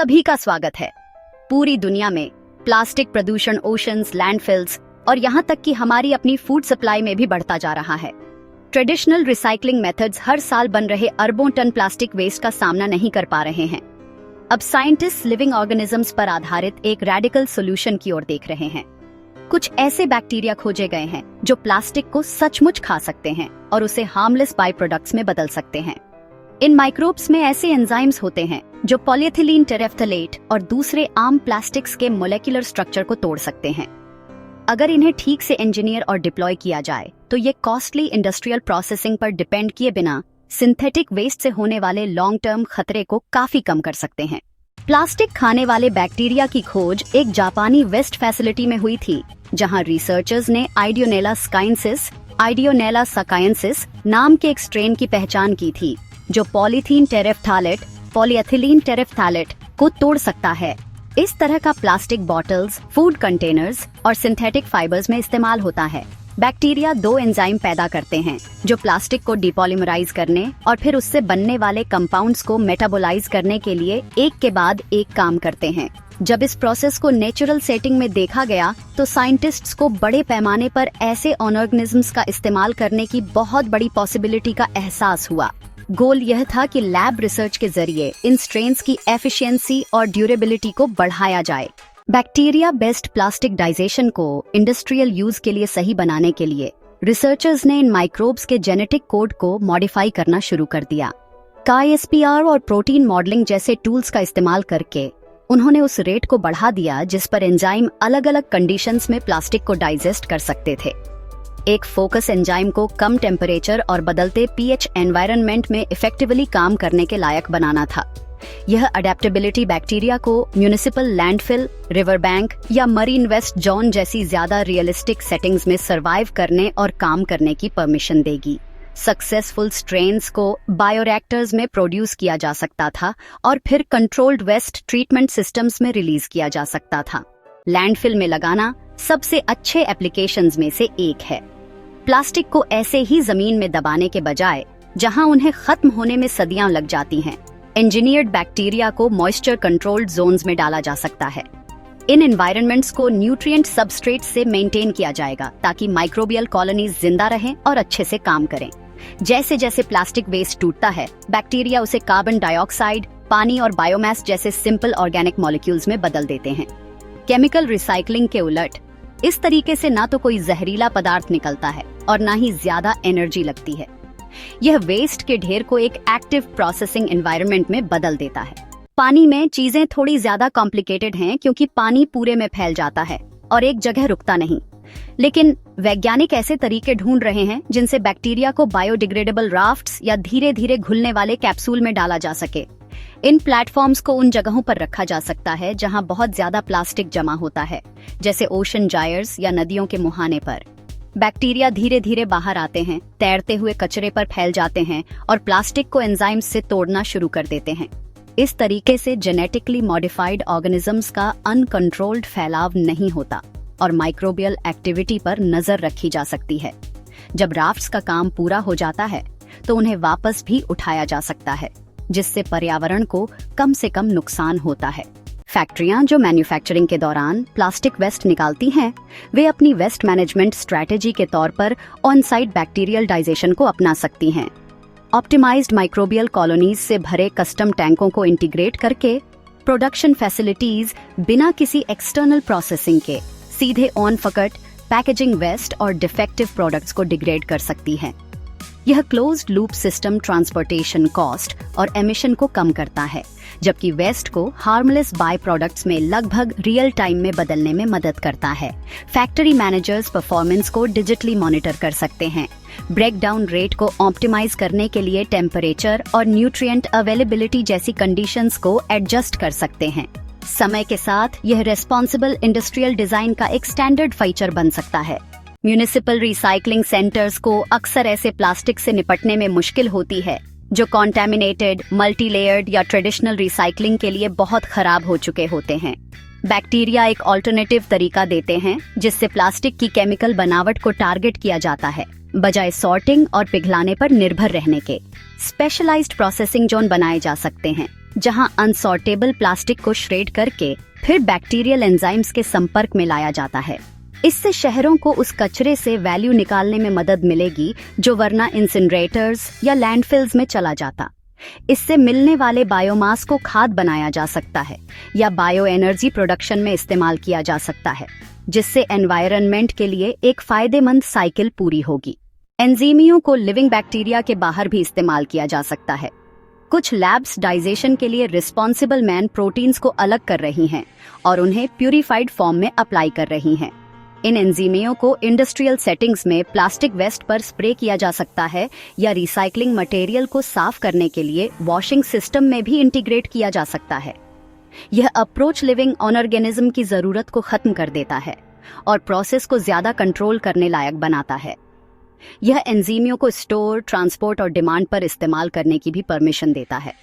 सभी का स्वागत है। पूरी दुनिया में प्लास्टिक प्रदूषण ओशंस, लैंडफिल्स और यहाँ तक कि हमारी अपनी फूड सप्लाई में भी बढ़ता जा रहा है। ट्रेडिशनल रिसाइकलिंग मेथड्स हर साल बन रहे अरबों टन प्लास्टिक वेस्ट का सामना नहीं कर पा रहे हैं। अब साइंटिस्ट लिविंग ऑर्गेनिजम्स पर आधारित एक रेडिकल सॉल्यूशन की ओर देख रहे हैं। कुछ ऐसे बैक्टीरिया खोजे गए हैं जो प्लास्टिक को सचमुच खा सकते हैं और उसे हार्मलेस बाई प्रोडक्ट्स में बदल सकते हैं। इन माइक्रोब्स में ऐसे एंजाइम्स होते हैं जो पॉलीएथिलीन टेरेफ्थलेट और दूसरे आम प्लास्टिक्स के मोलेकुलर स्ट्रक्चर को तोड़ सकते हैं। अगर इन्हें ठीक से इंजीनियर और डिप्लॉय किया जाए तो ये कॉस्टली इंडस्ट्रियल प्रोसेसिंग पर डिपेंड किए बिना सिंथेटिक वेस्ट से होने वाले लॉन्ग टर्म खतरे को काफी कम कर सकते हैं। प्लास्टिक खाने वाले बैक्टीरिया की खोज एक जापानी वेस्ट फैसिलिटी में हुई थी, जहां रिसर्चर्स ने आइडियोनेला सकायेंसिस नाम के एक स्ट्रेन की पहचान की थी जो पॉलीएथिलीन टेरेफ्थलेट को तोड़ सकता है। इस तरह का प्लास्टिक बॉटल्स, फूड कंटेनर्स और सिंथेटिक फाइबर्स में इस्तेमाल होता है। बैक्टीरिया दो एंजाइम पैदा करते हैं जो प्लास्टिक को डिपॉलीमराइज करने और फिर उससे बनने वाले कंपाउंड्स को मेटाबोलाइज करने के लिए एक के बाद एक काम करते हैं। जब इस प्रोसेस को नेचुरल सेटिंग में देखा गया तो साइंटिस्ट्स को बड़े पैमाने पर ऐसे ऑर्गेनिजम्स का इस्तेमाल करने की बहुत बड़ी पॉसिबिलिटी का एहसास हुआ। गोल यह था कि लैब रिसर्च के जरिए इन स्ट्रेन्स की एफिशिएंसी और ड्यूरेबिलिटी को बढ़ाया जाए। बैक्टीरिया बेस्ड प्लास्टिक डाइजेशन को इंडस्ट्रियल यूज के लिए सही बनाने के लिए रिसर्चर्स ने इन माइक्रोब्स के जेनेटिक कोड को मॉडिफाई करना शुरू कर दिया। CRISPR और प्रोटीन मॉडलिंग जैसे टूल्स का इस्तेमाल करके उन्होंने उस रेट को बढ़ा दिया जिस पर एंजाइम अलग अलग कंडीशंस में प्लास्टिक को डाइजेस्ट कर सकते थे। एक फोकस एंजाइम को कम टेम्परेचर और बदलते pH एनवायरनमेंट में इफेक्टिवली काम करने के लायक बनाना था। यह अडेप्टेबिलिटी बैक्टीरिया को म्युनिसिपल लैंडफिल, रिवर बैंक या मरीन वेस्ट जोन जैसी ज्यादा रियलिस्टिक सेटिंग्स में सरवाइव करने और काम करने की परमिशन देगी। सक्सेसफुल स्ट्रेन्स को बायोरिएक्टर्स में प्रोड्यूस किया जा सकता था और फिर कंट्रोल्ड वेस्ट ट्रीटमेंट सिस्टम्स में रिलीज किया जा सकता था। लैंडफिल में लगाना सबसे अच्छे एप्लीकेशंस में से एक है। प्लास्टिक को ऐसे ही जमीन में दबाने के बजाय जहां उन्हें खत्म होने में सदियां लग जाती हैं, इंजीनियर्ड बैक्टीरिया को मॉइस्चर कंट्रोल्ड जोन्स में डाला जा सकता है। इन एनवायरनमेंट्स को न्यूट्रिएंट सबस्ट्रेट से मेंटेन किया जाएगा ताकि माइक्रोबियल कॉलोनीज जिंदा रहें और अच्छे से काम करें। जैसे जैसे प्लास्टिक वेस्ट टूटता है, बैक्टीरिया उसे कार्बन डाइऑक्साइड, पानी और बायोमास जैसे सिंपल ऑर्गेनिक मॉलिक्यूल्स में बदल देते हैं। केमिकल रिसाइकलिंग के उलट इस तरीके से ना तो कोई जहरीला पदार्थ निकलता है और ना ही ज्यादा एनर्जी लगती है। यह वेस्ट के ढेर को एक एक्टिव प्रोसेसिंग एनवायरनमेंट में बदल देता है। पानी में चीजें थोड़ी ज्यादा कॉम्प्लिकेटेड हैं क्योंकि पानी पूरे में फैल जाता है और एक जगह रुकता नहीं। लेकिन वैज्ञानिक ऐसे तरीके ढूंढ रहे हैं जिनसे बैक्टीरिया को बायोडिग्रेडेबल राफ्ट्स या धीरे धीरे घुलने वाले कैप्सूल में डाला जा सके। इन प्लेटफॉर्म्स को उन जगहों पर रखा जा सकता है जहां बहुत ज्यादा प्लास्टिक जमा होता है, जैसे ओशन जायर्स या नदियों के मुहाने पर। बैक्टीरिया धीरे धीरे बाहर आते हैं, तैरते हुए कचरे पर फैल जाते हैं और प्लास्टिक को एंजाइम्स से तोड़ना शुरू कर देते हैं। इस तरीके से जेनेटिकली मॉडिफाइड ऑर्गेनिजम्स का अनकंट्रोल्ड फैलाव नहीं होता और माइक्रोबियल एक्टिविटी पर नजर रखी जा सकती है। जब राफ्ट्स का काम पूरा हो जाता है तो उन्हें वापस भी उठाया जा सकता है, जिससे पर्यावरण को कम से कम नुकसान होता है। फैक्ट्रियां जो मैन्युफैक्चरिंग के दौरान प्लास्टिक वेस्ट निकालती हैं, वे अपनी वेस्ट मैनेजमेंट स्ट्रेटेजी के तौर पर ऑन साइट बैक्टीरियल डाइजेशन को अपना सकती हैं। ऑप्टिमाइज्ड माइक्रोबियल कॉलोनीज से भरे कस्टम टैंकों को इंटीग्रेट करके प्रोडक्शन फैसिलिटीज बिना किसी एक्सटर्नल प्रोसेसिंग के सीधे ऑन फकट पैकेजिंग वेस्ट और डिफेक्टिव प्रोडक्ट्स को डिग्रेड कर सकती है। यह closed loop system transportation cost और एमिशन को कम करता है, जबकि वेस्ट को हार्मलेस बाय प्रोडक्ट्स में लगभग रियल टाइम में बदलने में मदद करता है। फैक्ट्री मैनेजर्स परफॉर्मेंस को डिजिटली मॉनिटर कर सकते हैं, ब्रेकडाउन रेट को ऑप्टिमाइज करने के लिए टेम्परेचर और न्यूट्रिएंट अवेलेबिलिटी जैसी कंडीशंस को एडजस्ट कर सकते हैं। समय के साथ यह रेस्पॉन्सिबल इंडस्ट्रियल डिजाइन का एक स्टैंडर्ड फीचर बन सकता है। म्युनिसिपल रिसाइकलिंग सेंटर्स को अक्सर ऐसे प्लास्टिक से निपटने में मुश्किल होती है जो कॉन्टेमिनेटेड, मल्टीलेयर्ड या ट्रेडिशनल रिसाइकलिंग के लिए बहुत खराब हो चुके होते हैं। बैक्टीरिया एक ऑल्टरनेटिव तरीका देते हैं जिससे प्लास्टिक की केमिकल बनावट को टारगेट किया जाता है, बजाय सॉर्टिंग और पिघलाने पर निर्भर रहने के। स्पेशलाइज्ड प्रोसेसिंग जोन बनाए जा सकते हैं जहां अनसॉर्टेबल प्लास्टिक को श्रेड करके फिर बैक्टीरियल एंजाइम्स के संपर्क में लाया जाता है। इससे शहरों को उस कचरे से वैल्यू निकालने में मदद मिलेगी जो वरना इंसिनरेटर्स या लैंडफिल्स में चला जाता। इससे मिलने वाले बायोमास को खाद बनाया जा सकता है या बायो एनर्जी प्रोडक्शन में इस्तेमाल किया जा सकता है, जिससे एनवायरनमेंट के लिए एक फायदेमंद साइकिल पूरी होगी। एंजाइमियों को लिविंग बैक्टीरिया के बाहर भी इस्तेमाल किया जा सकता है। कुछ लैब्स डाइजेशन के लिए रिस्पॉन्सिबल मैन प्रोटीन्स को अलग कर रही हैं और उन्हें प्यूरिफाइड फॉर्म में अप्लाई कर रही हैं। इन एंजाइमियों को इंडस्ट्रियल सेटिंग्स में प्लास्टिक वेस्ट पर स्प्रे किया जा सकता है या रिसाइकलिंग मटेरियल को साफ करने के लिए वॉशिंग सिस्टम में भी इंटीग्रेट किया जा सकता है। यह अप्रोच लिविंग ऑर्गेनिज्म की जरूरत को खत्म कर देता है और प्रोसेस को ज्यादा कंट्रोल करने लायक बनाता है। यह एंजाइमियों को स्टोर, ट्रांसपोर्ट और डिमांड पर इस्तेमाल करने की भी परमिशन देता है।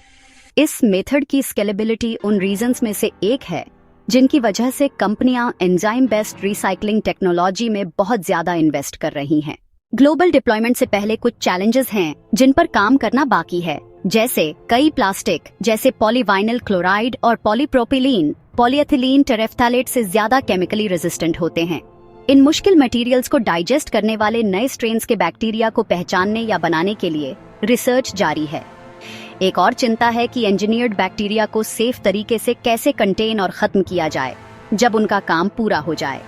इस मेथड की स्केलेबिलिटी उन रीजंस में से एक है जिनकी वजह से कंपनियां एंजाइम बेस्ड रिसाइकलिंग टेक्नोलॉजी में बहुत ज्यादा इन्वेस्ट कर रही हैं। ग्लोबल डिप्लॉयमेंट से पहले कुछ चैलेंजेस हैं जिन पर काम करना बाकी है, जैसे कई प्लास्टिक जैसे पॉलीवाइनिल क्लोराइड और पॉलीप्रोपिलीन, पॉलीएथिलीन टेरेफ्थैलेट से ज्यादा केमिकली रेजिस्टेंट होते हैं। इन मुश्किल मटेरियल्स को डाइजेस्ट करने वाले नए स्ट्रेन्स के बैक्टीरिया को पहचानने या बनाने के लिए रिसर्च जारी है। एक और चिंता है कि इंजीनियर्ड बैक्टीरिया को सेफ तरीके से कैसे कंटेन और खत्म किया जाए जब उनका काम पूरा हो जाए।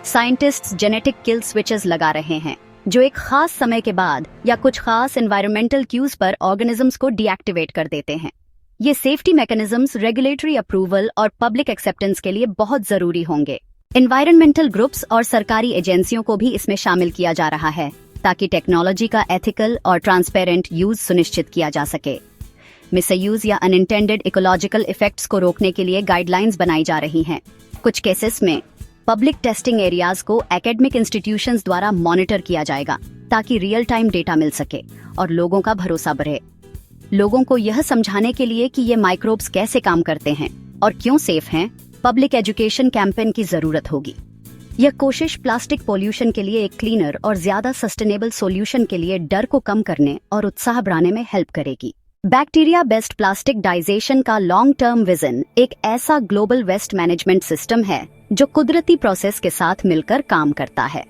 साइंटिस्ट्स जेनेटिक किल स्विचेस लगा रहे हैं जो एक खास समय के बाद या कुछ खास एनवायरमेंटल क्यूज पर ऑर्गेनिजम्स को डीएक्टिवेट कर देते हैं। ये सेफ्टी मैकेनिज्म्स रेगुलेटरी अप्रूवल और पब्लिक एक्सेप्टेंस के लिए बहुत जरूरी होंगे। एनवायरमेंटल ग्रुप्स और सरकारी एजेंसियों को भी इसमें शामिल किया जा रहा है ताकि टेक्नोलॉजी का एथिकल और ट्रांसपेरेंट यूज सुनिश्चित किया जा सके। मिसयूज या अनइंटेंडेड इकोलॉजिकल इफेक्ट्स को रोकने के लिए गाइडलाइंस बनाई जा रही हैं। कुछ केसेस में पब्लिक टेस्टिंग एरियाज को एकेडमिक इंस्टीट्यूशंस द्वारा मॉनिटर किया जाएगा ताकि रियल टाइम डेटा मिल सके और लोगों का भरोसा बढ़े। लोगों को यह समझाने के लिए कि ये माइक्रोब्स कैसे काम करते हैं और क्यों सेफ हैं, पब्लिक एजुकेशन कैंपेन की जरूरत होगी। यह कोशिश प्लास्टिक पोल्यूशन के लिए एक क्लीनर और ज्यादा सस्टेनेबल सॉल्यूशन के लिए डर को कम करने और उत्साह बढ़ाने में हेल्प करेगी। बैक्टीरिया बेस्ड प्लास्टिक डाइजेशन का लॉन्ग टर्म विजन एक ऐसा ग्लोबल वेस्ट मैनेजमेंट सिस्टम है जो कुदरती प्रोसेस के साथ मिलकर काम करता है।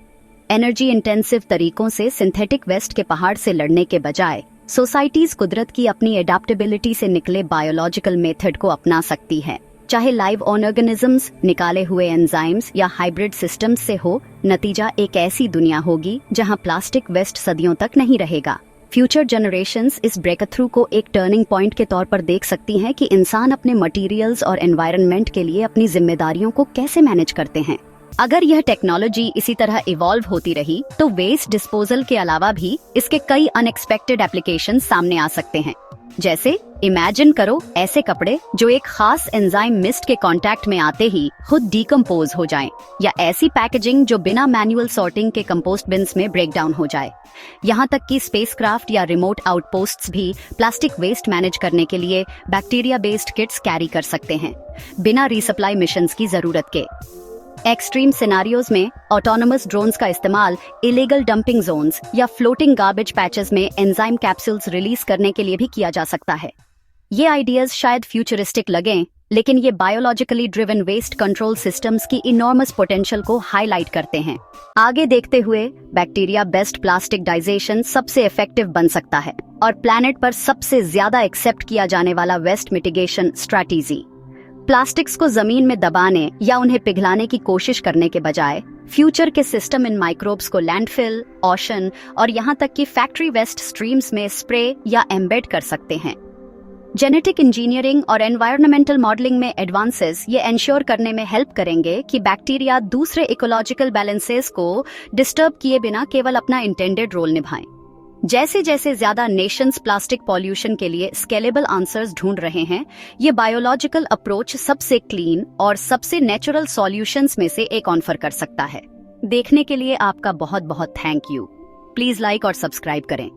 एनर्जी इंटेंसिव तरीकों से सिंथेटिक वेस्ट के पहाड़ से लड़ने के बजाय सोसाइटीज कुदरत की अपनी एडाप्टेबिलिटी से निकले बायोलॉजिकल मेथड को अपना सकती है, चाहे लाइव ऑर्गेनिजम्स, निकाले हुए एंजाइम्स या हाइब्रिड सिस्टम्स से हो। नतीजा एक ऐसी दुनिया होगी जहां प्लास्टिक वेस्ट सदियों तक नहीं रहेगा। फ्यूचर जनरेशंस इस ब्रेक थ्रू को एक टर्निंग पॉइंट के तौर पर देख सकती हैं कि इंसान अपने मटेरियल्स और एनवायरनमेंट के लिए अपनी जिम्मेदारियों को कैसे मैनेज करते हैं। अगर यह टेक्नोलॉजी इसी तरह इवॉल्व होती रही तो वेस्ट डिस्पोजल के अलावा भी इसके कई अनएक्सपेक्टेड एप्लीकेशन सामने आ सकते हैं। जैसे इमेजिन करो ऐसे कपड़े जो एक खास एंजाइम मिस्ट के कांटेक्ट में आते ही खुद डिकम्पोज हो जाएं, या ऐसी पैकेजिंग जो बिना मैनुअल सॉर्टिंग के कंपोस्ट बिन्स में ब्रेक डाउन हो जाए। यहाँ तक कि स्पेसक्राफ्ट या रिमोट आउटपोस्ट्स भी प्लास्टिक वेस्ट मैनेज करने के लिए बैक्टीरिया बेस्ड किट्स कैरी कर सकते हैं बिना रीसप्लाई मिशंस की जरूरत के। एक्सट्रीम सिनारियोज में ऑटोनमस ड्रोन्स का इस्तेमाल इलीगल डंपिंग जोन्स या फ्लोटिंग गार्बेज पैचेस में एंजाइम कैप्सूल्स रिलीज करने के लिए भी किया जा सकता है। ये आइडियाज शायद फ्यूचरिस्टिक लगें, लेकिन ये biologically driven waste control systems की इनॉर्मस पोटेंशियल को हाईलाइट करते हैं। आगे देखते हुए बैक्टीरिया बेस्ड प्लास्टिक डाइजेशन सबसे इफेक्टिव बन सकता है और प्लैनेट पर सबसे ज्यादा एक्सेप्ट किया जाने वाला वेस्ट मिटिगेशन स्ट्रैटेजी। प्लास्टिक्स को जमीन में दबाने या उन्हें पिघलाने की कोशिश करने के बजाय फ्यूचर के सिस्टम इन माइक्रोब्स को लैंडफिल, ओशन और यहाँ तक कि फैक्ट्री वेस्ट स्ट्रीम्स में स्प्रे या एम्बेड कर सकते हैं। जेनेटिक इंजीनियरिंग और एनवायरमेंटल मॉडलिंग में एडवांसेस ये एंश्योर करने में हेल्प करेंगे कि बैक्टीरिया दूसरे इकोलॉजिकल बैलेंसेस को डिस्टर्ब किए बिना केवल अपना इंटेंडेड रोल निभाएं। जैसे जैसे ज्यादा नेशंस प्लास्टिक पॉल्यूशन के लिए स्केलेबल आंसर्स ढूंढ रहे हैं, ये बायोलॉजिकल अप्रोच सबसे क्लीन और सबसे नेचुरल सॉल्यूशंस में से एक ऑफर कर सकता है। देखने के लिए आपका बहुत बहुत थैंक यू। प्लीज लाइक और सब्सक्राइब करें।